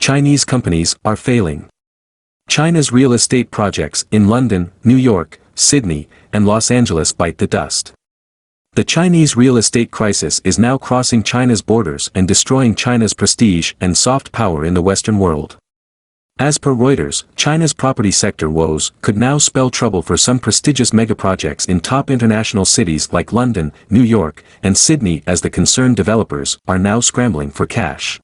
Chinese companies are failing. China's real estate projects in London, New York, Sydney, and Los Angeles bite the dust. The Chinese real estate crisis is now crossing China's borders and destroying China's prestige and soft power in the Western world. As per Reuters, China's property sector woes could now spell trouble for some prestigious megaprojects in top international cities like London, New York, and Sydney, as the concerned developers are now scrambling for cash.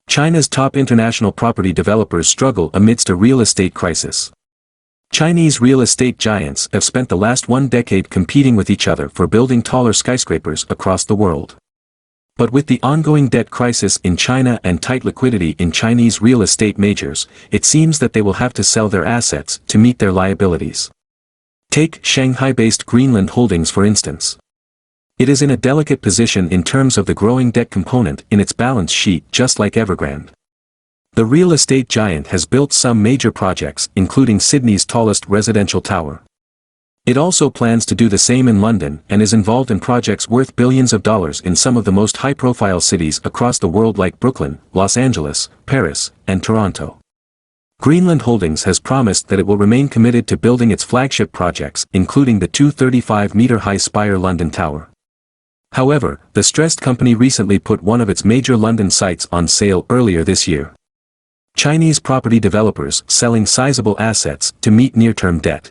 China's top international property developers struggle amidst a real estate crisis. Chinese real estate giants have spent the last 1 decade competing with each other for building taller skyscrapers across the world. But with the ongoing debt crisis in China and tight liquidity in Chinese real estate majors, it seems that they will have to sell their assets to meet their liabilities. Take Shanghai-based Greenland Holdings for instance. It is in a delicate position in terms of the growing debt component in its balance sheet, just like Evergrande. The real estate giant has built some major projects, including Sydney's tallest residential tower. It also plans to do the same in London and is involved in projects worth billions of dollars in some of the most high-profile cities across the world like Brooklyn, Los Angeles, Paris, and Toronto. Greenland Holdings has promised that it will remain committed to building its flagship projects, including the 235-meter-high Spire London Tower. However, the stressed company recently put one of its major London sites on sale earlier this year. Chinese property developers selling sizable assets to meet near-term debt.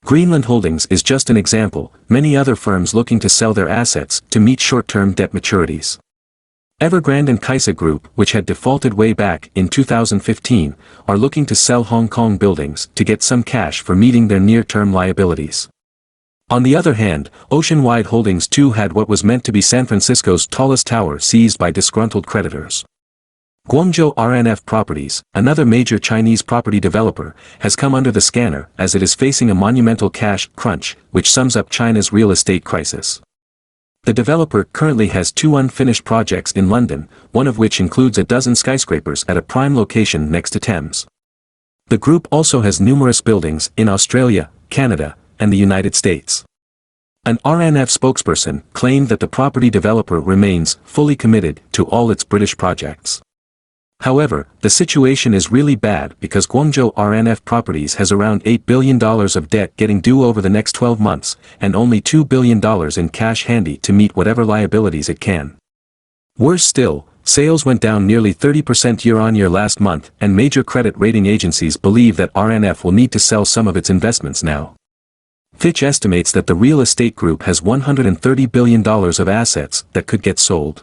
Greenland Holdings is just an example, many other firms looking to sell their assets to meet short-term debt maturities. Evergrande and Kaisa Group, which had defaulted way back in 2015, are looking to sell Hong Kong buildings to get some cash for meeting their near-term liabilities. On the other hand, Oceanwide Holdings too had what was meant to be San Francisco's tallest tower seized by disgruntled creditors. Guangzhou RNF Properties, another major Chinese property developer, has come under the scanner as it is facing a monumental cash crunch, which sums up China's real estate crisis. The developer currently has 2 unfinished projects in London, one of which includes a dozen skyscrapers at a prime location next to Thames. The group also has numerous buildings in Australia, Canada, and the United States. An RNF spokesperson claimed that the property developer remains fully committed to all its British projects. However, the situation is really bad because Guangzhou RNF Properties has around $8 billion of debt getting due over the next 12 months, and only $2 billion in cash handy to meet whatever liabilities it can. Worse still, sales went down nearly 30% year-on-year last month, and major credit rating agencies believe that RNF will need to sell some of its investments now. Fitch estimates that the real estate group has $130 billion of assets that could get sold.